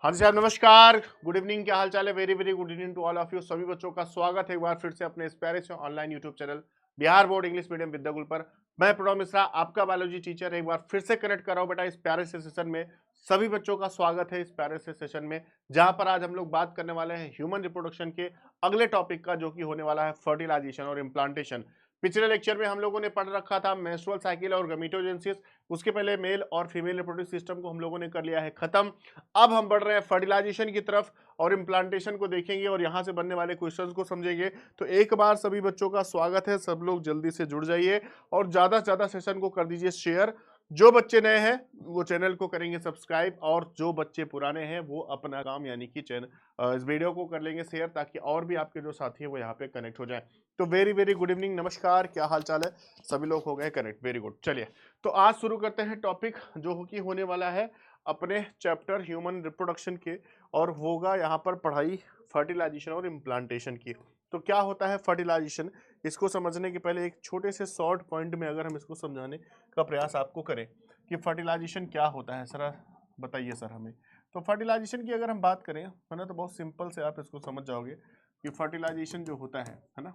हाँ जी साहब, नमस्कार, गुड इवनिंग, क्या हाल चाल है? Very very good evening to all of you. सभी बच्चों का स्वागत है एक बार फिर से अपने इस प्यारे से online YouTube channel Bihar board English medium Vidyakul पर। मैं प्रणव मिश्रा, आपका बायोलॉजी टीचर, एक बार फिर से कनेक्ट कर रहा हूँ बेटा इस प्यारे से सेशन में। सभी बच्चों का स्वागत है इस प्यारे से सेशन में, जहां पर आज हम लोग बात करने वाले हैं ह्यूमन रिप्रोडक्शन के अगले टॉपिक का, जो कि होने वाला है फर्टिलाइजेशन और इम्प्लांटेशन। पिछले लेक्चर में हम लोगों ने पढ़ रखा था मेंस्ट्रुअल साइकिल और गमीटोजेंसिस। उसके पहले मेल और फीमेल रिप्रोडक्टिव सिस्टम को हम लोगों ने कर लिया है खत्म। अब हम बढ़ रहे हैं फर्टिलाइजेशन की तरफ और इम्प्लांटेशन को देखेंगे और यहाँ से बनने वाले क्वेश्चंस को समझेंगे। तो एक बार सभी बच्चों का स्वागत है, सब लोग जल्दी से जुड़ जाइए और ज़्यादा से ज़्यादा सेशन को कर दीजिए शेयर। जो बच्चे नए हैं वो चैनल को करेंगे सब्सक्राइब, और जो बच्चे पुराने हैं वो अपना काम यानी कि चैनल इस वीडियो को कर लेंगे शेयर, ताकि और भी आपके जो साथी है वो यहाँ पे कनेक्ट हो जाए। तो वेरी वेरी गुड इवनिंग, नमस्कार, क्या हाल चाल है? सभी लोग हो गए कनेक्ट, वेरी गुड। चलिए तो आज शुरू करते हैं टॉपिक जो कि होने वाला है अपने चैप्टर ह्यूमन रिप्रोडक्शन के, और होगा यहाँ पर पढ़ाई फर्टिलाइजेशन और इम्प्लांटेशन की। तो क्या होता है फर्टिलाइजेशन, इसको समझने के पहले एक छोटे से शॉर्ट पॉइंट में अगर हम इसको समझाने का प्रयास आपको करें कि फर्टिलाइजेशन क्या होता है, सर बताइए सर हमें। तो फर्टिलाइजेशन की अगर हम बात करें है ना, तो बहुत सिंपल से आप इसको समझ जाओगे कि फर्टिलाइजेशन जो होता है ना,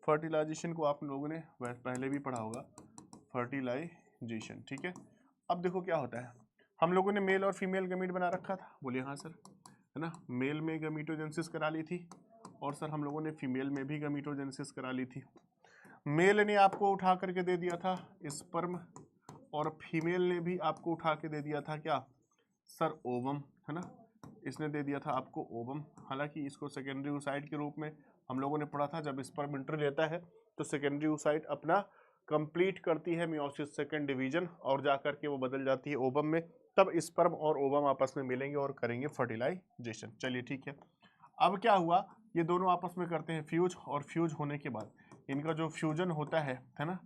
फर्टिलाइजेशन को आप लोगों ने पहले भी पढ़ा होगा, फर्टिलाइजेशन, ठीक है। अब देखो क्या होता है, हम लोगों ने मेल और फीमेल गमीट बना रखा था, बोलिए हाँ सर, है ना। मेल में गमीटोजेंसिस करा ली थी और सर हम लोगों ने फीमेल में भी गमीटोजेंसिस करा ली थी। मेल ने आपको उठा करके दे दिया था स्पर्म, और फीमेल ने भी आपको उठा के दे दिया था क्या सर, ओवम, है ना। इसने दे दिया था आपको ओवम। हालांकि इसको सेकेंडरी oocyte के रूप में हम लोगों ने पढ़ा था। जब स्पर्म एंट्री लेता है तो सेकेंडरी oocyte अपना कंप्लीट करती है मियोसिस सेकेंड डिवीजन, और जाकर के वो बदल जाती है ओवम में। तब स्पर्म और ओवम आपस में मिलेंगे और करेंगे फर्टिलाइजेशन। चलिए ठीक है। अब क्या हुआ, ये दोनों आपस में करते हैं फ्यूज, और फ्यूज होने के बाद इनका जो फ्यूजन होता है ना,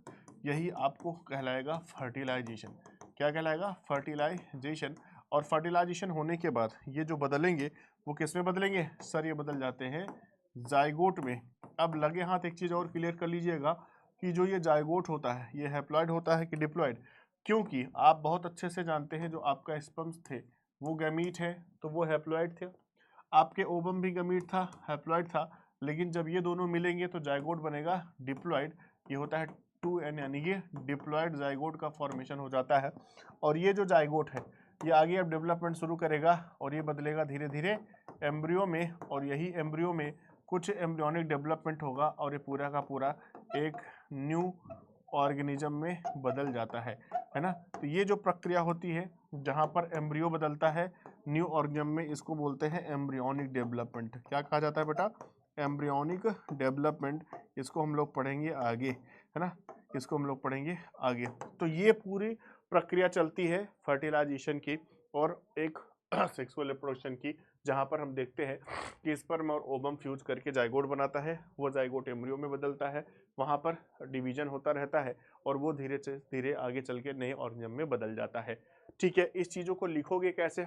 यही आपको कहलाएगा फर्टिलाइजेशन। क्या कहलाएगा? फर्टिलाइजेशन। और फर्टिलाइजेशन होने के बाद ये जो बदलेंगे वो किस में बदलेंगे सर? ये बदल जाते हैं जाइगोट में। अब लगे हाथ एक चीज और क्लियर कर लीजिएगा कि जो ये जाइगोट होता है ये हैप्लॉइड होता है कि डिप्लॉइड, क्योंकि आप बहुत अच्छे से जानते हैं जो आपका स्पर्म्स थे वो गैमीट है तो वो हैप्लॉइड थे, आपके ओवम भी गमीट था, हैप्लॉइड था, लेकिन जब ये दोनों मिलेंगे तो जाइगोट बनेगा डिप्लॉइड। ये होता है 2n, यानी कि डिप्लॉइड जाइगोट का फॉर्मेशन हो जाता है। और ये जो जाइगोट है ये आगे अब डेवलपमेंट शुरू करेगा और ये बदलेगा धीरे धीरे एम्ब्रियो में, और यही एम्ब्रियो में कुछ एम्ब्रियोनिक डेवलपमेंट होगा और ये पूरा का पूरा एक न्यू ऑर्गेनिज्म में बदल जाता है ना। तो ये जो प्रक्रिया होती है जहाँ पर एम्ब्रियो बदलता है न्यू ऑर्गेनिज्म में, इसको बोलते हैं एम्ब्रियोनिक डेवलपमेंट। क्या कहा जाता है बेटा? Embryonic development. इसको हम लोग पढ़ेंगे आगे, है ना, इसको हम लोग पढ़ेंगे आगे। तो ये पूरी प्रक्रिया चलती है फर्टिलाइजेशन की और एक सेक्सुअल रिप्रोडक्शन की, जहाँ पर हम देखते हैं कि स्पर्म और ओवम फ्यूज करके जाइगोट बनाता है, वो जाइगोट एम्ब्रियो में बदलता है, वहाँ पर डिवीजन होता रहता है और वो धीरे से धीरे आगे चल के नए ऑर्गेनिज्म में बदल जाता है। ठीक है, इस चीज़ों को लिखोगे कैसे?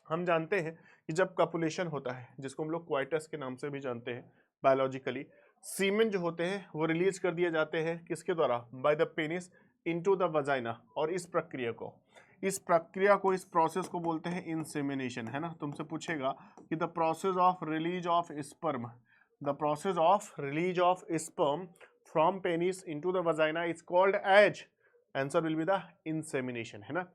हम जानते हैं कि जब कपुलेशन होता है, जिसको हम लोग क्वाइटस के नाम से भी जानते हैं बायोलॉजिकली, सीमेन जो होते हैं वो रिलीज कर दिए जाते हैं किसके द्वारा? By the penis into the vagina. और इस प्रोसेस को बोलते हैं इंसेमिनेशन, है ना। तुमसे पूछेगा कि the process of release of sperm, the process of release of sperm from penis into the vagina is called as, answer will be the insemination, है ना।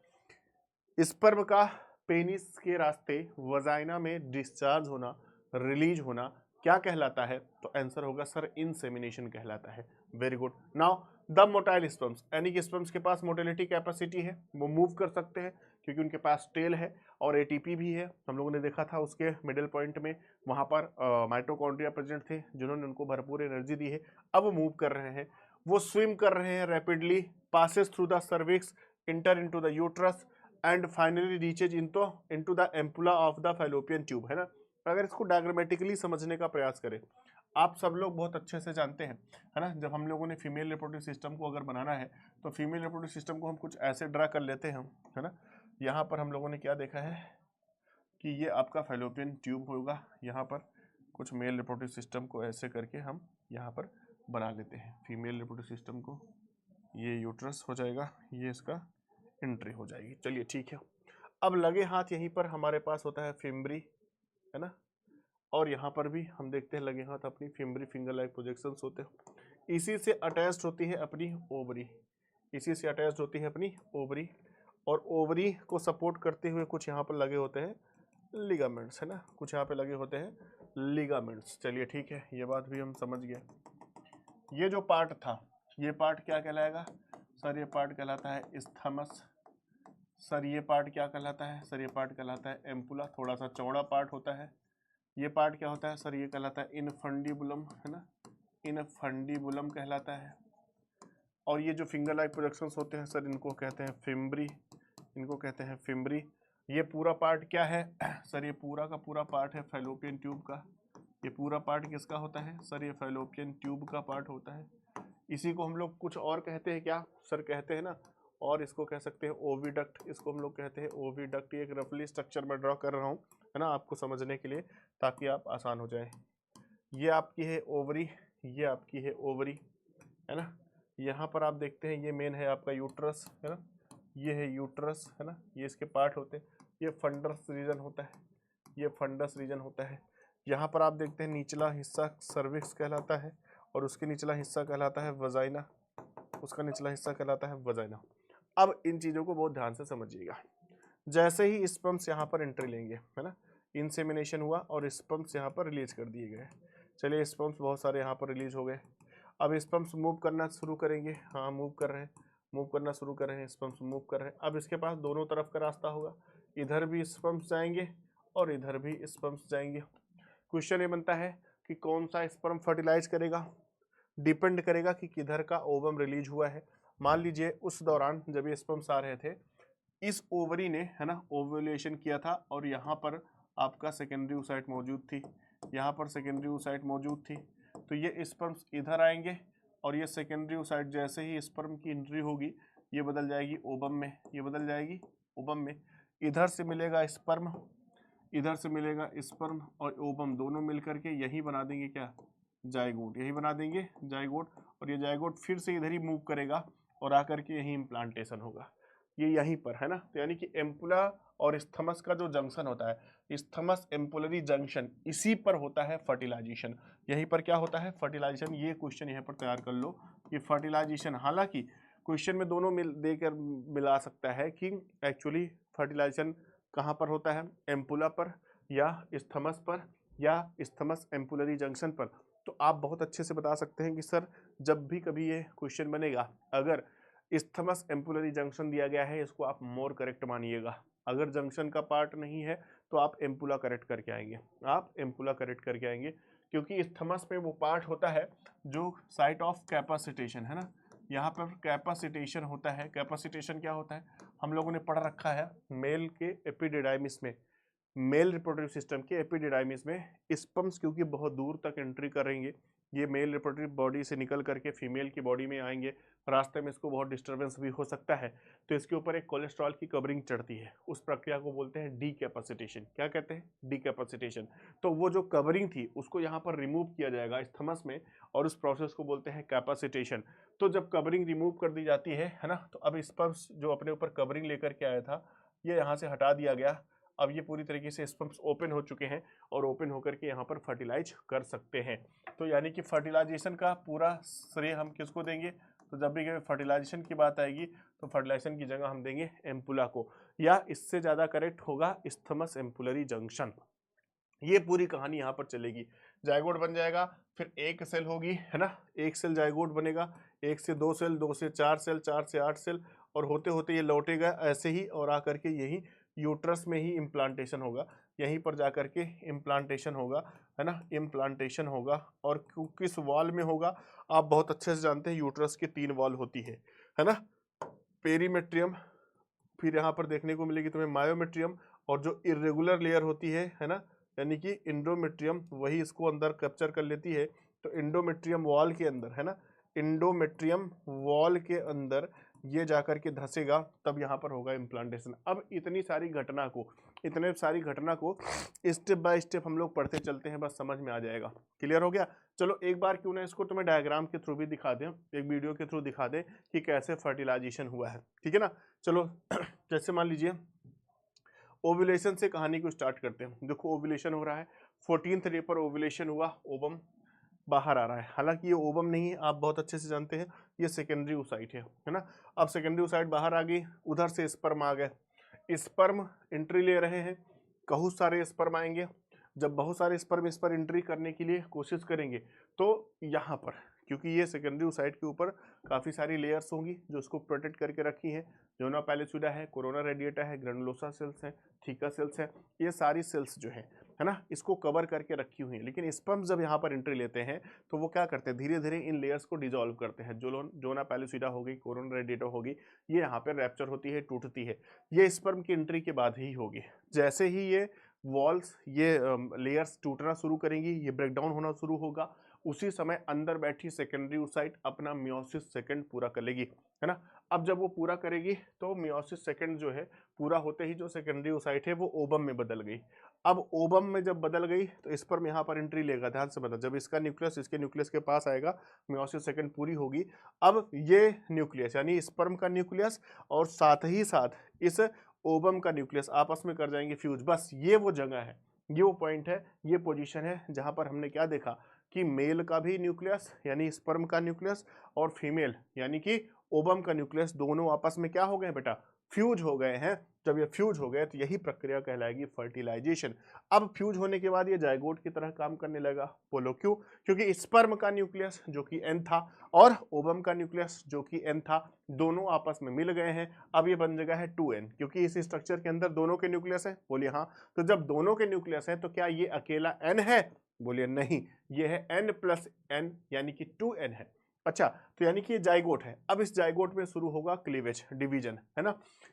स्पर्म का पेनिस के रास्ते वजाइना में डिस्चार्ज होना, रिलीज होना क्या कहलाता है? तो आंसर होगा सर इंसेमिनेशन कहलाता है। Very good. Now the motile sperms, यानी कि स्पर्म्स के पास मोटिलिटी कैपेसिटी है, वो मूव कर सकते हैं क्योंकि उनके पास टेल है और एटीपी भी है। हम लोगों ने देखा था उसके मिडिल पॉइंट में, वहां पर माइटोकॉन्ड्रिया प्रेजेंट थे जिन्होंने उनको भरपूर एनर्जी दी है। अब वो मूव कर रहे हैं, वो स्विम कर रहे हैं rapidly, passes through the cervix, inter into the uterus and finally reaches into the ampulla of the fallopian tube, है ना। अगर इसको डायग्रामेटिकली समझने का प्रयास करें, आप सब लोग बहुत अच्छे से जानते हैं, है ना, जब हम लोगों ने फीमेल रिप्रोडक्टिव सिस्टम को अगर बनाना है तो फीमेल रिप्रोडक्टिव सिस्टम को हम कुछ ऐसे ड्रा कर लेते हैं, है ना। यहाँ पर हम लोगों ने क्या देखा है कि ये आपका फैलोपियन ट्यूब होगा, यहाँ पर कुछ मेल रिप्रोडक्टिव सिस्टम को ऐसे करके हम यहाँ पर बना लेते हैं फीमेल रिप्रोडक्टिव सिस्टम को। ये यूट्रस हो जाएगा, ये इसका एंट्री हो जाएगी। चलिए ठीक है। अब लगे हाथ यहीं पर हमारे पास होता है फिम्बरी, है ना, और यहाँ पर भी हम देखते हैं लगे हाथ अपनी फिम्बरी फिंगर लाइक प्रोजेक्शंस होते हैं। इसी से अटैच्ड होती है अपनी ओवरी, इसी से अटैच्ड होती है अपनी ओवरी, और ओवरी को सपोर्ट करते हुए कुछ यहाँ पर लगे होते हैं लिगामेंट्स, है ना, कुछ यहाँ पे लगे होते हैं लिगामेंट्स। चलिए ठीक है, ये बात भी हम समझ गए। ये जो पार्ट था, ये पार्ट क्या कहलाएगा सर? ये पार्ट कहलाता है इस्थमस। सर ये पार्ट क्या कहलाता है? सर ये पार्ट कहलाता है एम्पुला, थोड़ा सा चौड़ा पार्ट होता है। ये पार्ट क्या होता है सर? ये कहलाता है इनफंडिबुलम, है ना, इनफंडिबुलम कहलाता है। और ये जो फिंगर लाइक प्रोजेक्शंस होते हैं सर, इनको कहते हैं फिम्बरी, इनको कहते हैं फिम्बरी। ये पूरा पार्ट क्या है सर? ये पूरा का पूरा पार्ट है फैलोपियन ट्यूब का। ये पूरा पार्ट किसका होता है सर? ये फैलोपियन ट्यूब का पार्ट होता है। इसी को हम लोग कुछ और कहते हैं क्या सर? कहते हैं ना, और इसको कह सकते हैं ओविडक्ट, इसको हम लोग कहते हैं ओविडक्ट। ये एक रफली स्ट्रक्चर में ड्रॉ कर रहा हूँ, है ना, आपको समझने के लिए, ताकि आप आसान हो जाए। ये आपकी है ओवरी, ये आपकी है ओवरी, है ना। यहाँ पर आप देखते हैं ये मेन है आपका यूट्रस, है ना, ये है यूट्रस, है ना, ये इसके पार्ट होते हैं। ये फंडस रीजन होता है, ये फंडस रीजन होता है। यहाँ पर आप देखते हैं निचला हिस्सा सर्विक्स कहलाता है, और उसके निचला हिस्सा कहलाता है वजाइना, उसका निचला हिस्सा कहलाता है वजाइना। अब इन चीज़ों को बहुत ध्यान से समझिएगा। जैसे ही स्पर्म्स यहाँ पर एंट्री लेंगे, है ना, इंसेमिनेशन हुआ और स्पर्म्स यहाँ पर रिलीज कर दिए गए। चलिए स्पर्म्स बहुत सारे यहाँ पर रिलीज हो गए। अब स्पर्म्स मूव करना शुरू करेंगे, हाँ मूव कर रहे हैं, मूव करना शुरू कर रहे हैं, स्पर्म्स मूव कर रहे हैं। अब इसके पास दोनों तरफ का रास्ता होगा, इधर भी स्पर्म्स जाएंगे और इधर भी स्पर्म्स जाएंगे। क्वेश्चन ये बनता है कि कौन सा स्पर्म फर्टिलाइज करेगा? डिपेंड करेगा कि किधर का ओवम रिलीज हुआ है। मान लीजिए उस दौरान जब ये स्पर्म्स आ रहे थे, इस ओवरी ने, है ना, ओव्यूलेशन किया था, और यहाँ पर आपका सेकेंडरी oocyte मौजूद थी, यहाँ पर सेकेंडरी oocyte मौजूद थी। तो ये स्पर्म्स इधर आएंगे, और ये सेकेंडरी oocyte जैसे ही स्पर्म की एंट्री होगी, ये बदल जाएगी ओबम में, ये बदल जाएगी ओबम में। इधर से मिलेगा स्पर्म, इधर से मिलेगा स्पर्म, और ओबम दोनों मिलकर के यही बना देंगे क्या? जाइगोट, यही बना देंगे जाइगोट। और ये जाइगोट फिर से इधर ही मूव करेगा और आकर के यही इम्प्लांटेशन होगा, ये यहीं पर, है ना। तो यानी कि एम्पुला और स्थमस का जो जंक्शन होता है, स्थमस एम्पुलरी जंक्शन, इसी पर होता है फर्टिलाइजेशन। यहीं पर क्या होता है? फर्टिलाइजेशन। ये क्वेश्चन यहाँ पर तैयार कर लो कि फर्टिलाइजेशन, हालांकि क्वेश्चन में दोनों देकर मिला सकता है कि एक्चुअली फर्टिलाइजेशन कहाँ पर होता है? एम्पुला पर या स्थमस पर या स्थमस एम्पुलरी जंक्शन पर। तो आप बहुत अच्छे से बता सकते हैं कि सर जब भी कभी ये क्वेश्चन बनेगा, अगर स्थमस एम्पुलरी जंक्शन दिया गया है, इसको आप मोर करेक्ट मानिएगा। अगर जंक्शन का पार्ट नहीं है तो आप एम्पुला करेक्ट करके आएंगे, आप एम्पुला करेक्ट करके आएंगे, क्योंकि स्थमस में वो पार्ट होता है जो साइट ऑफ कैपेसिटेशन, है ना। यहाँ पर कैपेसिटेशन होता है। कैपेसिटेशन क्या होता है? हम लोगों ने पढ़ रखा है मेल के एपिडिडाइमिस में, मेल रिप्रोडक्टिव सिस्टम के एपिडिडाइमिस में स्पर्म्स क्योंकि बहुत दूर तक एंट्री करेंगे, ये मेल रिप्रोडक्टिव बॉडी से निकल करके फीमेल की बॉडी में आएंगे, रास्ते में इसको बहुत डिस्टर्बेंस भी हो सकता है, तो इसके ऊपर एक कोलेस्ट्रॉल की कवरिंग चढ़ती है। उस प्रक्रिया को बोलते हैं डीकैपेसिटेशन। क्या कहते हैं? डीकैपेसिटेशन। तो वो जो कवरिंग थी उसको यहाँ पर रिमूव किया जाएगा स्थमस में, और उस प्रोसेस को बोलते हैं कैपेसिटेशन। तो जब कवरिंग रिमूव कर दी जाती है ना, तो अब स्पर्म्स जो अपने ऊपर कवरिंग लेकर के आया था, ये यहाँ से हटा दिया गया। अब ये पूरी तरीके से स्पर्म्स ओपन हो चुके हैं, और ओपन होकर के यहाँ पर फर्टिलाइज कर सकते हैं। तो यानी कि फर्टिलाइजेशन का पूरा श्रेय हम किसको देंगे? तो जब भी फर्टिलाइजेशन की बात आएगी तो फर्टिलाइजेशन की जगह हम देंगे एम्पुला को, या इससे ज़्यादा करेक्ट होगा स्थमस एम्पुलरी जंक्शन। ये पूरी कहानी यहाँ पर चलेगी। जाइगोट बन जाएगा, फिर एक सेल होगी, है ना, एक सेल जाइगोट बनेगा, एक से दो सेल, दो से चार सेल, चार से आठ सेल, और होते होते ये लौटेगा ऐसे ही, और आकर के यही यूट्रस में ही इम्प्लांटेशन होगा, यहीं पर जाकर के इम्प्लांटेशन होगा, है ना, इम्प्लांटेशन होगा। और किस वॉल में होगा? आप बहुत अच्छे से जानते हैं यूट्रस की 3 वॉल होती है ना, पेरीमेट्रियम, फिर यहाँ पर देखने को मिलेगी तुम्हें मायोमेट्रियम, और जो इरेगुलर लेयर होती है ना, यानी कि इंडोमेट्रियम, वही इसको अंदर कैप्चर कर लेती है। तो इंडोमेट्रियम वॉल के अंदर, है ना, इंडोमेट्रियम वॉल के अंदर ये जाकर के धंसेगा, तब यहाँ पर होगा इम्प्लांटेशन। अब इतनी सारी घटना को स्टेप बाय स्टेप हम लोग पढ़ते चलते हैं, बस समझ में आ जाएगा। क्लियर हो गया? चलो एक बार क्यों ना इसको तुम्हें डायग्राम के थ्रू भी दिखा दें, एक वीडियो के थ्रू दिखा दें कि कैसे फर्टिलाइजेशन हुआ है, ठीक है ना। चलो जैसे मान लीजिए ओव्यूलेशन से कहानी को स्टार्ट करते हैं। देखो ओव्यूलेशन हो रहा है, 14th डे पर ओव्यूलेशन हुआ, ओवम बाहर आ रहा है। हालांकि ये ओवम नहीं है, आप बहुत अच्छे से जानते हैं, ये सेकेंडरी ओसाइट है ना। अब सेकेंडरी ओसाइट बाहर आ गई, उधर से स्पर्म आ गए, स्पर्म एंट्री ले रहे हैं, बहुत सारे स्पर्म आएंगे। जब बहुत सारे स्पर्म इस पर एंट्री करने के लिए कोशिश करेंगे तो यहाँ पर, क्योंकि ये सेकेंडरी ओसाइट के ऊपर काफ़ी सारी लेयर्स होंगी जो इसको प्रोटेक्ट करके रखी हैं। जोना पैलिसुडा है, कोरोना रेडिएटा है, ग्रेनुलोसा सेल्स हैं, थीका सेल्स हैं, ये सारी सेल्स जो है ना, इसको कवर करके रखी हुई है। लेकिन स्पर्म जब यहाँ पर एंट्री लेते हैं तो वो क्या करते हैं, धीरे धीरे इन लेयर्स को डिजोल्व करते हैं। जोना पैलिसुडा होगी, कोरोना रेडिएटा होगी, ये यहाँ पर रैप्चर होती है, टूटती है। ये स्पर्म की एंट्री के बाद ही होगी। जैसे ही ये वॉल्स, ये लेयर्स टूटना शुरू करेंगी, ये ब्रेकडाउन होना शुरू होगा, उसी समय अंदर बैठी सेकेंडरी ओसाइट अपना मियोसिस सेकंड पूरा कर लेगी, है ना। अब जब वो पूरा करेगी तो मियोसिस सेकंड जो है पूरा होते ही जो सेकेंडरी ओसाइट है वो ओबम में बदल गई। अब ओबम में जब बदल गई तो स्पर्म यहाँ पर एंट्री लेगा। ध्यान से बता, जब इसका न्यूक्लियस इसके न्यूक्लियस के पास आएगा, मियोसिस सेकंड पूरी होगी। अब ये न्यूक्लियस यानी स्पर्म का न्यूक्लियस और साथ ही साथ इस ओबम का न्यूक्लियस आपस में कर जाएंगे फ्यूज। बस ये वो जगह है, ये वो पॉइंट है, ये पोजीशन है जहां पर हमने क्या देखा कि मेल का भी न्यूक्लियस यानी स्पर्म का न्यूक्लियस और फीमेल यानी कि ओबम का न्यूक्लियस दोनों आपस में क्या हो गए बेटा, फ्यूज हो गए हैं। जब ये फ्यूज हो गए तो यही प्रक्रिया कहलाएगी फर्टिलाइजेशन। अब फ्यूज होने के बाद ये जायगोट की तरह काम करने लगा। बोलो क्यों? क्योंकि स्पर्म का न्यूक्लियस जो कि एन था और ओबम का न्यूक्लियस जो कि एन था, दोनों आपस में मिल गए हैं। अब ये बन जगह है 2n, क्योंकि इस स्ट्रक्चर के अंदर दोनों के न्यूक्लियस है। बोलिए हाँ। तो जब दोनों के न्यूक्लियस है तो क्या ये अकेला n है? बोलिए नहीं, ये है n+n यानी कि 2n है। अच्छा, तो यानी कि ये जाइगोट है। अब इस जाइगोट में शुरू होगा क्लीवेज, डिवीजन, है ना।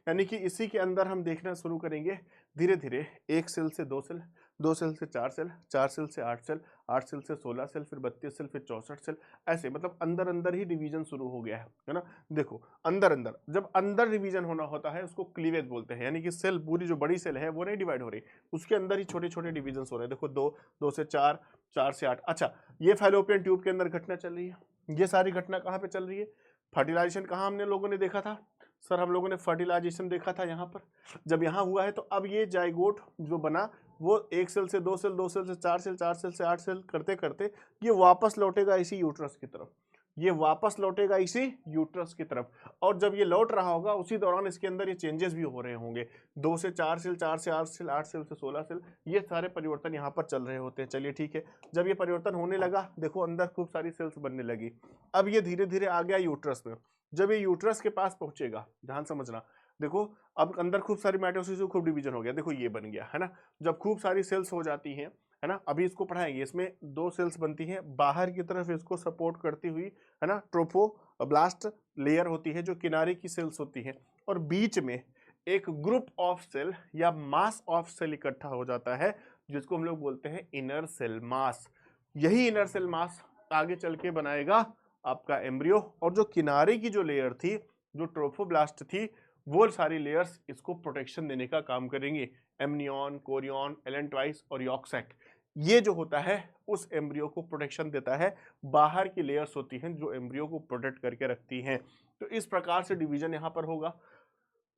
यानी कि इसी के अंदर हम देखना शुरू करेंगे धीरे धीरे, एक सेल से 2 सेल, 2 सेल से 4 सेल, 4 सेल से 8 सेल, 8 सेल से 16 सेल, फिर 32 सेल, फिर 64 सेल, ऐसे मतलब अंदर अंदर ही डिवीजन शुरू हो गया है ना। देखो अंदर अंदर, जब अंदर डिवीजन होना होता है उसको क्लीवेज बोलते हैं। यानी कि सेल, पूरी जो बड़ी सेल है वो नहीं डिवाइड हो रही, उसके अंदर ही छोटे छोटे डिवीजन हो रहे हैं। देखो 2, 2 से 4, 4 से 8। अच्छा, ये फैलोपियन ट्यूब के अंदर घटना चल रही है। ये सारी घटना कहाँ पे चल रही है? फर्टिलाइजेशन कहाँ हमने लोगों ने देखा था? सर हम लोगों ने फर्टिलाइजेशन देखा था यहाँ पर। जब यहाँ हुआ है तो अब ये जाइगोट जो बना वो 1 सेल से 2 सेल, 2 सेल से 4 सेल, 4 सेल से 8 सेल करते करते ये वापस लौटेगा इसी यूट्रस की तरफ। ये वापस लौटेगा इसी यूट्रस की तरफ। और जब ये लौट रहा होगा उसी दौरान इसके अंदर ये चेंजेस भी हो रहे होंगे। 2 से 4 सेल, 4 से 8 सेल, 8 सेल से 16 सेल, ये सारे परिवर्तन यहाँ पर चल रहे होते हैं। चलिए ठीक है, जब ये परिवर्तन होने लगा, देखो अंदर खूब सारी सेल्स बनने लगी। अब ये धीरे धीरे आ गया यूट्रस में। जब ये यूट्रस के पास पहुंचेगा, ध्यान समझना, देखो अब अंदर खूब सारी माइटोसिस से खूब डिवीजन हो गया। देखो ये बन गया, है ना। जब खूब सारी सेल्स हो जाती हैं, है ना, अभी इसको पढ़ाएंगे। इसमें 2 सेल्स बनती हैं बाहर की तरफ इसको सपोर्ट करती हुई, है ना, ट्रोफोब्लास्ट लेयर होती है जो किनारे की सेल्स होती हैं, और बीच में एक ग्रुप ऑफ सेल या मास ऑफ सेल इकट्ठा हो जाता है जिसको हम लोग बोलते हैं इनर सेल मास। यही इनर सेल मास आगे चल के बनाएगा आपका एम्ब्रियो। और जो किनारे की जो लेयर थी, जो ट्रोफोब्लास्ट थी, वो सारी लेयर्स इसको प्रोटेक्शन देने का काम करेंगी। एमनियन, कोरियन, एलेंट्राइस और यॉक्सैक, ये जो होता है उस एम्ब्रियो को प्रोटेक्शन देता है। बाहर की लेयर्स होती हैं जो एम्ब्रियो को प्रोटेक्ट करके रखती हैं। तो इस प्रकार से डिवीजन यहाँ पर होगा।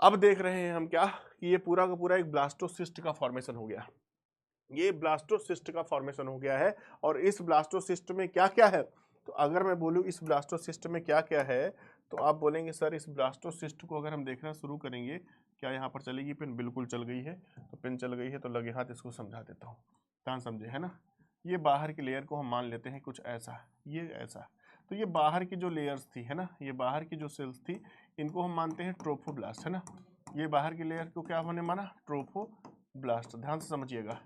अब देख रहे हैं हम क्या कि ये पूरा का पूरा एक ब्लास्टोसिस्ट का फॉर्मेशन हो गया। ये ब्लास्टोसिस्ट का फॉर्मेशन हो गया है। और इस ब्लास्टोसिस्ट में क्या क्या है? तो अगर मैं बोलूँ इस ब्लास्टोसिस्ट में क्या क्या है, तो आप बोलेंगे सर इस ब्लास्टोसिस्ट को अगर हम देखना शुरू करेंगे, क्या यहाँ पर चलेगी पेन? बिल्कुल चल गई है। तो पेन चल गई है तो लगे हाथ इसको समझा देता हूँ, ध्यान समझे, है ना। ये बाहर की लेयर को हम मान लेते हैं कुछ ऐसा, ये ऐसा। तो ये बाहर की जो लेयर्स थी, है ना, ये बाहर की जो सेल्स थी, इनको हम मानते हैं ट्रोफोब्लास्ट, है ना। ये बाहर की लेयर को क्या हमने माना? ट्रोफोब्लास्ट। ध्यान से समझिएगा।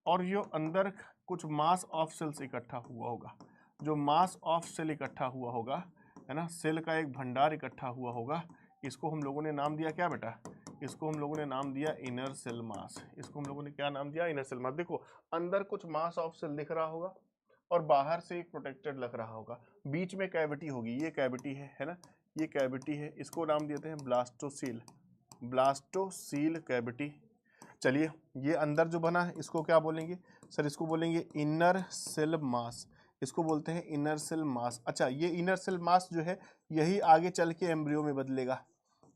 और ये अंदर कुछ मास ऑफ सेल्स इकट्ठा हुआ होगा। जो मास ऑफ सेल इकट्ठा हुआ होगा, है ना, सेल का एक भंडार इकट्ठा हुआ होगा, इसको हम लोगों ने नाम दिया क्या बेटा? इसको हम लोगों ने नाम दिया इनर सेल मास। इसको हम लोगों ने क्या नाम दिया? Inner cell mass. देखो अंदर कुछ मास ऑफ सेल दिख रहा होगा और बाहर से एक प्रोटेक्टेड लग रहा होगा। बीच में कैविटी होगी, ये कैविटी है ना, ये कैविटी है, इसको नाम देते हैं ब्लास्टोसील, ब्लास्टोसील कैविटी। चलिए, ये अंदर जो बना है इसको क्या बोलेंगे? सर इसको बोलेंगे इनर सेल मास, इसको बोलते हैं इनर सेल मास। अच्छा, ये इनर सेल मास जो है यही आगे चल के एम्ब्रियो में बदलेगा।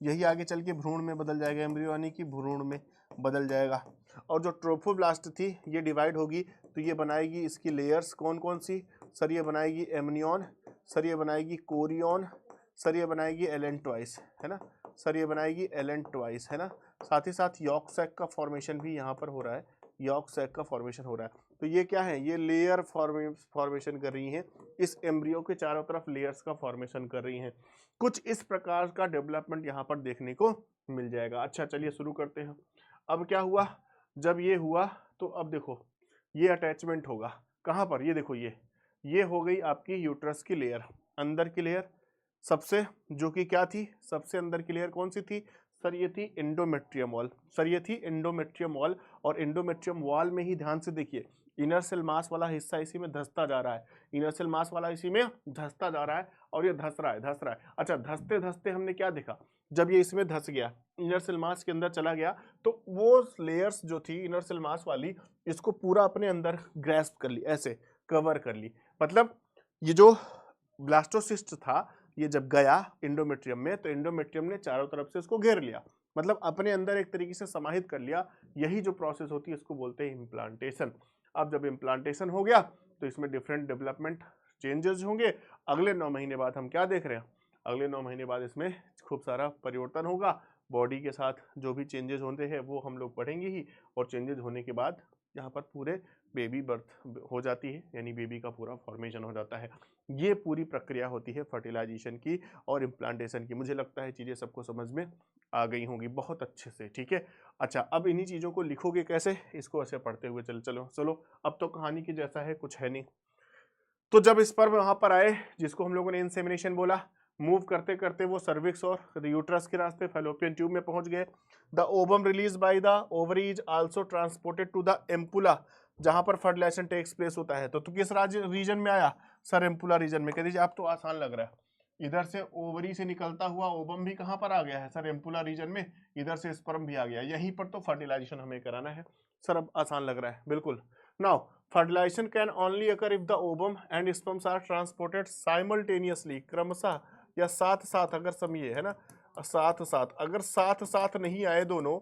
यही आगे चल के भ्रूण में बदल जाएगा, एम्ब्रियो यानी कि भ्रूण में बदल जाएगा। और जो ट्रोफोब्लास्ट थी ये डिवाइड होगी तो ये बनाएगी इसकी लेयर्स कौन कौन सी, सर ये बनाएगी एमनियन, सर ये बनाएगी कोरियन, सर ये बनाएगी एलेंटवाइस, है ना, सर ये बनाएगी एलेंटवाइस, है ना। साथ ही साथ यॉर्क सैक का फॉर्मेशन भी यहाँ पर हो रहा है, यॉर्क सैक का फॉर्मेशन हो रहा है। तो ये क्या है, ये लेयर फॉर्मेशन कर रही हैं, इस एम्ब्रियो के चारों तरफ लेयर्स का फॉर्मेशन कर रही हैं। कुछ इस प्रकार का डेवलपमेंट यहाँ पर देखने को मिल जाएगा। अच्छा चलिए शुरू करते हैं। अब क्या हुआ, जब ये हुआ तो अब देखो ये अटैचमेंट होगा कहाँ पर, ये देखो ये हो गई आपकी यूट्रस की लेयर, अंदर की लेयर सबसे, जो कि क्या थी, सबसे अंदर की लेयर कौन सी थी, सर ये थी एंडोमेट्रियम वॉल, सर ये थी एंडोमेट्रियम वॉल। और एंडोमेट्रियम वॉल में ही ध्यान से देखिए इनर सेल मास वाला हिस्सा इसी में धंसता जा रहा है, इनर सेल मास वाला इसी में धंसता जा रहा है और ये धंस रहा है। अच्छा धंसते धंसते हमने क्या देखा, जब ये इसमें धंस गया, इनर सेल मास के अंदर चला गया, तो वो लेयर्स जो थी इनर सेल मास वाली इसको पूरा अपने अंदर ग्रैस्प कर ली, ऐसे कवर कर ली। मतलब ये जो ब्लास्टोसिस्ट था ये जब गया एंडोमेट्रियम में तो एंडोमेट्रियम ने चारों तरफ से इसको घेर लिया, मतलब अपने अंदर एक तरीके से समाहित कर लिया। यही जो प्रोसेस होती है इसको बोलते हैं इम्प्लांटेशन। अब जब इम्प्लांटेशन हो गया तो इसमें डिफरेंट डेवलपमेंट चेंजेस होंगे। अगले 9 महीने बाद हम क्या देख रहे हैं, अगले 9 महीने बाद इसमें खूब सारा परिवर्तन होगा, बॉडी के साथ जो भी चेंजेस होते हैं वो हम लोग पढ़ेंगे ही। और चेंजेस होने के बाद यहाँ पर पूरे बेबी बर्थ हो जाती है, यानी बेबी का पूरा फॉर्मेशन हो जाता है। ये पूरी प्रक्रिया होती है फर्टिलाइजेशन की और इम्प्लांटेशन की। मुझे लगता है चीज़ें सबको समझ में आ गई होंगी बहुत अच्छे से, ठीक है। अच्छा अब इन्हीं चीज़ों को लिखोगे कैसे, इसको ऐसे पढ़ते हुए चलो अब तो कहानी की जैसा है, कुछ है नहीं। तो जब स्पर्म वहां पर आए, जिसको हम लोगों ने इंसेमिनेशन बोला, मूव करते करते वो सर्विक्स और यूट्रस के रास्ते फैलोपियन ट्यूब में पहुंच गए। The ovum release by the ovaries also transported to the ampulla, जहां पर फर्टिलाइजेशन टेक्स प्लेस होता है। तो किस रीजन में आया, सर एम्पुला रीजन में। कह दीजिए आप तो आसान लग रहा है, इधर से ओवरी से निकलता हुआ ओवम भी कहां पर आ गया है, सर एम्पुला रीजन में, इधर से स्पर्म भी आ गया, यहीं पर तो फर्टिलाइजेशन हमें कराना है। सर अब आसान लग रहा है, बिल्कुल। Now fertilization can only occur if the ovum and sperms are transported simultaneously, क्रमशः या साथ साथ, अगर समझिए है ना, साथ साथ, अगर साथ साथ नहीं आए दोनों,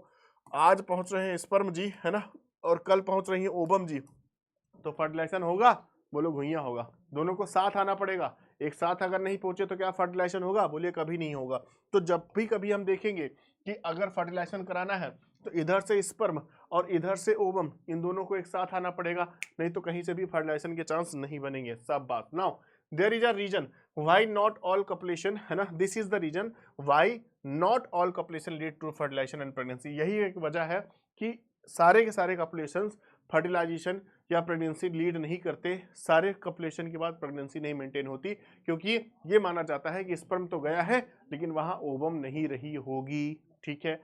आज पहुंच रहे हैं स्पर्म जी है ना और कल पहुंच रही है ओवम जी, तो फर्टिलाइजेशन होगा, बोलो घुइयां होगा। दोनों को साथ आना पड़ेगा, एक साथ अगर नहीं पहुंचे तो क्या फर्टिलाइजेशन होगा, बोलिए कभी नहीं होगा। तो जब भी कभी हम देखेंगे कि अगर फर्टिलाइजेशन कराना है तो इधर से स्पर्म और इधर से ओवम, इन दोनों को एक साथ आना पड़ेगा, नहीं तो कहीं से भी फर्टिलाइजेशन के चांस नहीं बनेंगे। सब बात। Now there is a reason why not all copulation, है ना, this is the reason why not all copulation lead to fertilization and pregnancy. यही एक वजह है कि सारे के सारे कपलेशंस फर्टिलाइजेशन या प्रेगनेंसी लीड नहीं करते, सारे कपलेशन के बाद प्रेगनेंसी नहीं मेंटेन होती, क्योंकि ये माना जाता है कि स्पर्म तो गया है लेकिन वहां ओवम नहीं रही होगी, ठीक है।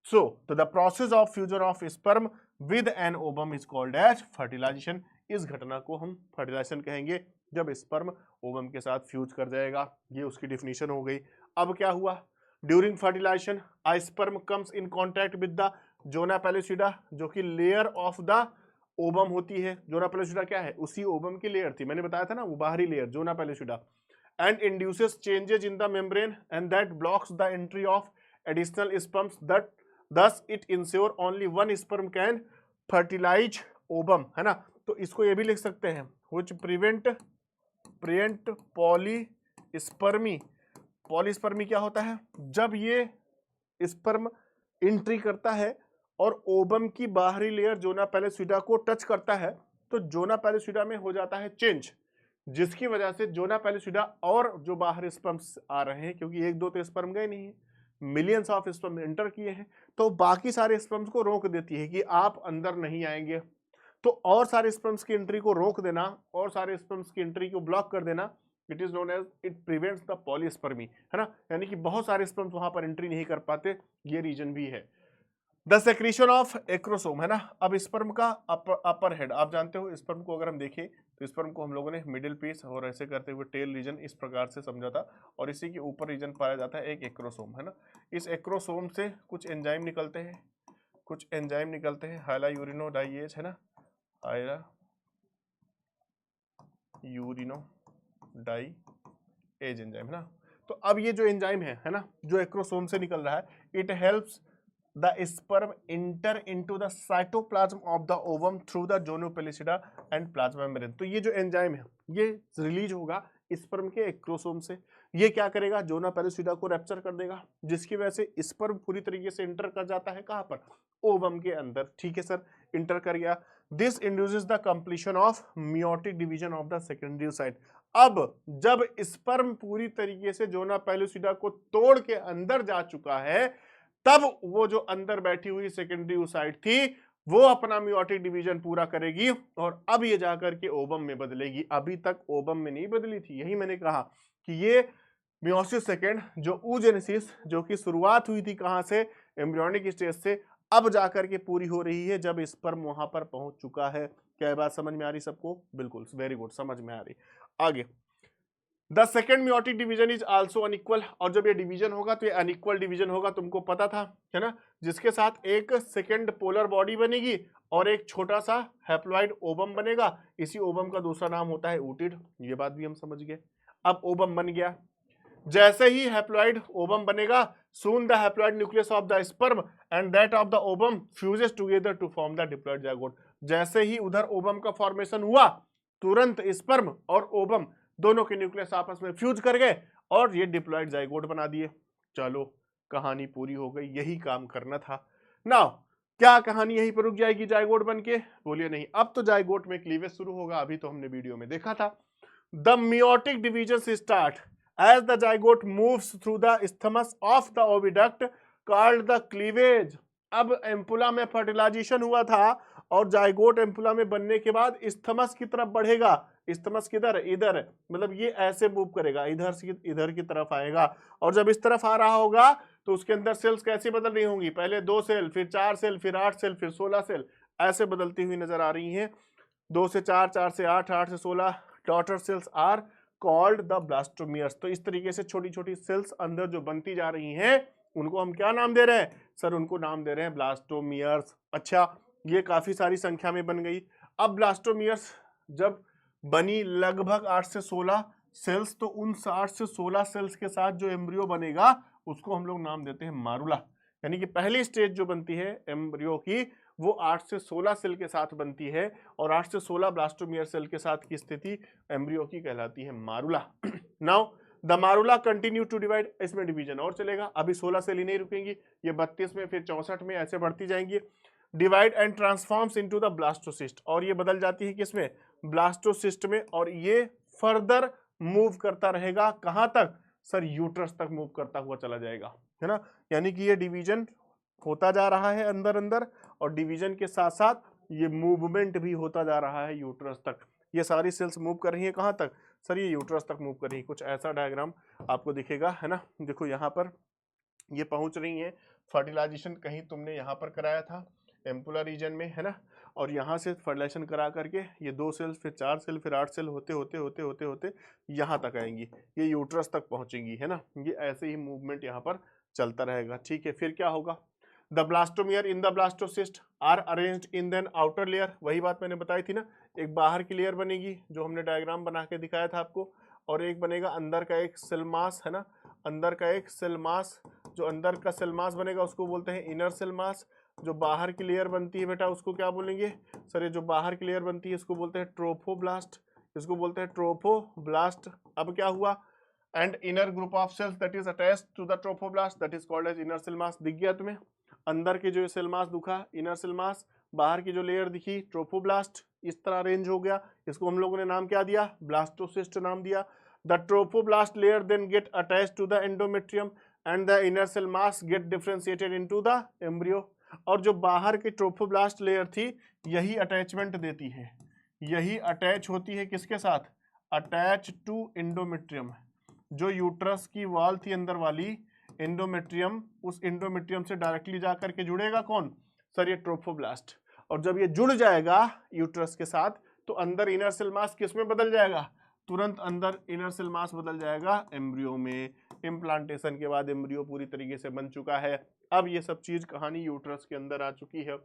सो तो the process of fusion of sperm with an ovum is called as fertilisation. इस घटना को हम फर्टिलाइजेशन कहेंगे जब स्पर्म ओवम के साथ फ्यूज कर जाएगा। ये उसकी डिफिनीशन हो गई। अब क्या हुआ, during fertilisation a sperm comes in contact with the zona pellucida, जो कि लेयर ऑफ द ओवम होती है। जोना पेलिसिडा क्या है, उसी ओवम की लेयर थी, मैंने बताया था ना, वो बाहरी layer zona pellucida, and induces changes in the membrane and that blocks the entry of additional sperms, that thus it ensure only one sperm can fertilize ovum, है ना। तो इसको ये भी लिख सकते हैं which prevent पॉलीस्पर्मी। पॉलीस्पर्मी क्या होता है, जब ये स्पर्म एंट्री करता है और ओवम की बाहरी लेयर जोना पेलिसिडा को टच करता है तो जोना पेलिसिडा में हो जाता है चेंज, जिसकी वजह से जोना पेलिसिडा और जो बाहर स्पर्म्स आ रहे हैं, क्योंकि एक दो तो स्पर्म गए नहीं है, मिलियंस ऑफ स्पर्म एंटर किए हैं, तो बाकी सारे स्पर्म्स को रोक देती है कि आप अंदर नहीं आएंगे। तो और सारे स्पर्म्स की एंट्री को रोक देना और सारे स्पर्म्स की एंट्री को ब्लॉक कर देना, it is known as it prevents the polyspermy, है ना, यानी कि बहुत सारे स्पर्म्स वहां पर एंट्री नहीं कर पाते, ये रीजन भी है। द सेक्रीशन ऑफ एक्रोसोम, है ना। अब स्पर्म का अपर हेड, आप जानते हो स्पर्म को अगर हम देखें तो स्पर्म को हम लोगों ने मिडिल पीस और ऐसे करते हुए टेल रीजन इस प्रकार से समझा था, और इसी के ऊपर रीजन पाया जाता है एक एक्रोसोम, है ना। इस एक्रोसोम से कुछ एंजाइम निकलते हैं, कुछ एंजाइम निकलते हैं, हाइला यूरिनो डाइएज, है ना, हाइला यूरिनो डाई एज एंजाइम, है ना। तो अब ये जो एंजाइम है ना, जो एक्रोसोम से निकल रहा है, it helps the sperm inter into the cytoplasm of the ovum through the जोनो पेलिसिडा एंड प्लाज्मा मेम्ब्रेन। तो ये जो एंजाइम है ये रिलीज होगा स्पर्म के एक्रोसोम से। ये क्या करेगा, जोना पेलिसिडा को रैप्चर कर देगा, जिसकी वजह से स्पर्म पूरी तरीके से इंटर कर जाता है कहां पर, ओवम के अंदर। ठीक है सर, इंटर कर गया। This induces the completion of meiotic division of the secondary site. अब जब स्पर्म पूरी तरीके से जोना पेलिसिडा को तोड़ के अंदर जा चुका है, तब वो जो अंदर बैठी हुई सेकेंडरी ओसाइट थी वो अपना मियोटिक डिवीजन पूरा करेगी और अब ये जाकर के ओवम में बदलेगी। अभी तक ओवम में नहीं बदली थी। यही मैंने कहा कि ये मियोसिस सेकेंड जो oogenesis जो कि शुरुआत हुई थी कहां से, एम्ब्रियोनिक स्टेज से, अब जाकर के पूरी हो रही है जब स्पर्म वहां पर पहुंच चुका है। क्या ये बात समझ में आ रही सबको? बिल्कुल, वेरी गुड, समझ में आ रही। आगे, the second meiotic division is also unequal. और जब ये डिवीजन होगा तो ये अनइक्वल डिवीजन होगा, तुमको पता था है ना, जिसके साथ एक सेकेंड पोलर बॉडी बनेगी और एक छोटा सा हैप्लॉइड ओवम बनेगा। इसी ओवम का दूसरा नाम होता है ऊटिड। ये बात भी हम समझ गए। अब ओवम बन गया, जैसे ही हैप्लॉइड ओवम बनेगा, soon the haploid nucleus of the sperm and that of the ovum fuses together to form the diploid zygote. जैसे ही उधर ओवम का फॉर्मेशन हुआ, तुरंत स्पर्म और ओवम दोनों के न्यूक्लियस आपस में फ्यूज कर गए और ये डिप्लॉइड जाइगोट बना दिए। चलो, कहानी पूरी हो गई। यही काम करना था। नाउ क्या कहानी यहीं पर रुक जाएगी जाइगोट बन के? बोलिए नहीं, अब तो जाइगोट में क्लीवेज शुरू होगा। अभी तो हमने वीडियो में देखा था। The meiotic division start as the zygote moves through the isthmus of the oviduct called the cleavage। अब एम्पुला में फर्टिलाइजेशन हुआ था और जाइगोट एम्पुला में बनने के बाद इस्थमस की तरफ बढ़ेगा। इस्थमस किधर? इधर, मतलब ये ऐसे मूव करेगा, इधर से इधर की तरफ आएगा। और जब इस तरफ आ रहा होगा तो उसके अंदर सेल्स कैसे बदल रही होंगी, पहले 2 सेल, फिर 4 सेल, फिर 8 सेल, फिर 16 सेल, ऐसे बदलती हुई नजर आ रही हैं। 2 से 4, 4 से 8, 8 से 16 daughter cells are called the blastomeres. तो इस तरीके से छोटी छोटी सेल्स अंदर जो बनती जा रही हैं उनको हम क्या नाम दे रहे हैं सर? उनको नाम दे रहे हैं ब्लास्टोमियर्स। अच्छा, ये काफी सारी संख्या में बन गई। अब ब्लास्टोमियर्स जब बनी लगभग 8 से 16 सेल्स, तो उन 8 से 16 सेल्स के साथ जो एम्ब्रियो बनेगा उसको हम लोग नाम देते हैं मारुला। यानी कि पहली स्टेज जो बनती है एम्ब्रियो की वो 8 से 16 सेल के साथ बनती है और 8 से 16 ब्लास्टोमियर सेल के साथ की स्थिति एम्ब्रियो की कहलाती है morula. Now the morula continue to divide. इसमें डिवीजन और चलेगा, अभी 16 सेल ही नहीं रुकेंगी, ये 32 में, फिर 64 में, ऐसे बढ़ती जाएंगी। Divide and transforms into the blastocyst, और ये बदल जाती है किसमें? ब्लास्टोसिस्ट में। और ये फर्दर मूव करता रहेगा कहां तक सर? यूट्रस तक मूव करता हुआ चला जाएगा, है ना। यानी कि ये डिवीजन होता जा रहा है अंदर अंदर, और डिवीजन के साथ साथ ये मूवमेंट भी होता जा रहा है यूट्रस तक। ये सारी सेल्स मूव कर रही है कहां तक सर? ये यूट्रस तक मूव कर रही है। कुछ ऐसा डायग्राम आपको दिखेगा, है ना। देखो यहाँ पर ये पहुंच रही है। फर्टिलाइजेशन कहीं तुमने यहाँ पर कराया था एम्पुला रीजन में, है ना, और यहाँ से फर्टिलाइजेशन करा करके ये 2 सेल्स, फिर 4 सेल, फिर 8 सेल होते होते होते होते होते यहाँ तक आएंगी, ये यूट्रस तक पहुंचेंगी, है ना। ये ऐसे ही मूवमेंट यहाँ पर चलता रहेगा। ठीक है, फिर क्या होगा? The blastomere in the blastocyst are arranged in then outer layer. वही बात मैंने बताई थी ना, एक बाहर की लेयर बनेगी जो हमने डायग्राम बना के दिखाया था आपको, और एक बनेगा अंदर का एक सेल मास, है ना, अंदर का एक सेल मास। जो अंदर का सेल मास बनेगा उसको बोलते हैं इनर सेल मास। जो बाहर की लेयर बनती है बेटा उसको क्या बोलेंगे सर? ये जो बाहर की लेयर बनती है इसको बोलते हैं ट्रोफोब्लास्ट, इसको बोलते हैं ट्रोफोब्लास्ट। अब क्या हुआ? And inner group of cells that is attached to the trophoblast that is called as inner cell mass. दिख गया तुम्हें? अंदर के जो सेल मास दिखा इनर सेल मास, बाहर की जो लेयर दिखी ट्रोफोब्लास्ट, इस तरह अरेंज हो गया। इसको हम लोगों ने नाम क्या दिया? ब्लास्टोसिस्ट नाम दिया। The trophoblast layer then get attached to the endometrium and the inner cell mass get differentiated into the embryo. और जो बाहर की ट्रोफोब्लास्ट लेयर थी यही अटैचमेंट देती है, यही अटैच होती है किसके साथ? Attach to endometrium. जो यूट्रस की वॉल थी अंदर वाली एंडोमेट्रियम, उस एंडोमेट्रियम से डायरेक्टली जाकर के जुड़ेगा कौन सर? ये ट्रोफोब्लास्ट। और जब ये जुड़ जाएगा यूट्रस के साथ तो अंदर इनर सेल मास किस में बदल जाएगा? तुरंत अंदर इनर सेल मास बदल जाएगा एम्ब्रियो में। इम्प्लांटेशन के बाद एम्ब्रियो पूरी तरीके से बन चुका है। अब ये सब चीज कहानी यूट्रस के अंदर आ चुकी है।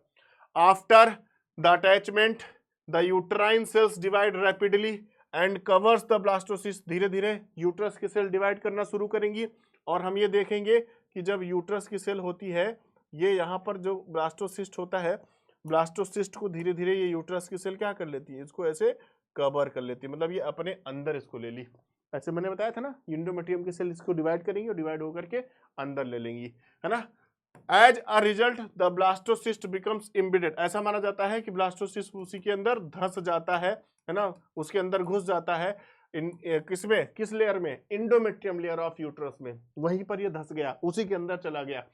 After the attachment the uterine cells divide rapidly and covers the blastocyst. धीरे धीरे यूट्रस की सेल डिवाइड करना शुरू करेंगी और हम ये देखेंगे कि जब यूट्रस की सेल होती है, ये यहाँ पर जो ब्लास्टोसिस्ट होता है, ब्लास्टोसिस्ट को धीरे धीरे ये यूट्रस की सेल क्या कर लेती है, इसको ऐसे कवर कर लेती है, मतलब ये अपने अंदर इसको ले ली। ऐसे मैंने बताया था ना, एंडोमेट्रियम की सेल इसको डिवाइड करेंगी और डिवाइड होकर के अंदर ले लेंगी, है ना। As a result the blastocyst becomes embedded. ऐसा माना जाता है कि ब्लास्टोसिस्ट उसी के अंदर धंस जाता है ना, उसके अंदर घुस जाता है। किसमें, किस लेयर में, इंडोमेट्रियम लेयर ऑफ यूट्रस में, वहीं पर ये धंस गया, उसी के अंदर चला गया।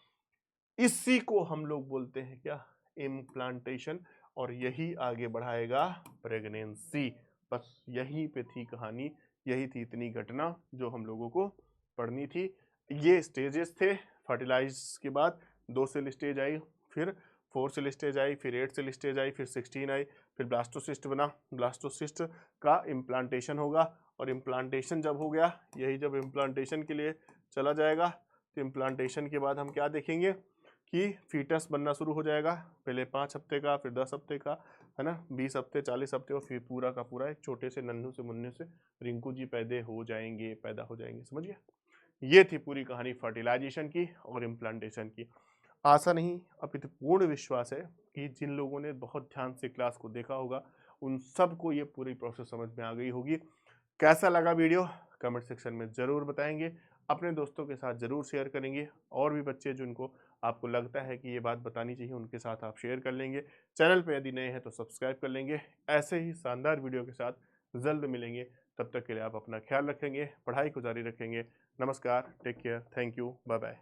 इसी को हम लोग बोलते हैं क्या, इम्प्लांटेशन, और यही आगे बढ़ाएगा प्रेगनेंसी। बस यहीं पे थी कहानी, यही थी इतनी घटना जो हम लोगों को पढ़नी थी। ये स्टेजेस थे। फर्टिलाइज के बाद 2 सेल स्टेज आई, फिर 4 सेल स्टेज आई, फिर 8 सेल स्टेज आई, फिर 16 आई, फिर ब्लास्टोसिस्ट बना। ब्लास्टोसिस्ट का इम्प्लांटेशन होगा, और इम्प्लांटेशन जब हो गया, यही जब इम्प्लांटेशन के लिए चला जाएगा, तो इम्प्लांटेशन के बाद हम क्या देखेंगे कि फीटस बनना शुरू हो जाएगा। पहले 5 हफ्ते का, फिर 10 हफ्ते का, है ना, 20 हफ्ते, 40 हफ्ते, और फिर पूरा का पूरा एक छोटे से नन्नू से मुन्ने से रिंकू जी पैदा हो जाएंगे। समझ गया। ये थी पूरी कहानी फर्टिलाइजेशन की और इम्प्लांटेशन की। आशा नहीं अपितु पूर्ण विश्वास है कि जिन लोगों ने बहुत ध्यान से क्लास को देखा होगा, उन सबको ये पूरी प्रोसेस समझ में आ गई होगी। कैसा लगा वीडियो कमेंट सेक्शन में ज़रूर बताएंगे, अपने दोस्तों के साथ ज़रूर शेयर करेंगे, और भी बच्चे जिनको आपको लगता है कि ये बात बतानी चाहिए, उनके साथ आप शेयर कर लेंगे। चैनल पे यदि नए हैं तो सब्सक्राइब कर लेंगे। ऐसे ही शानदार वीडियो के साथ जल्द मिलेंगे। तब तक के लिए आप अपना ख्याल रखेंगे, पढ़ाई को जारी रखेंगे। नमस्कार, take care, thank you, bye bye.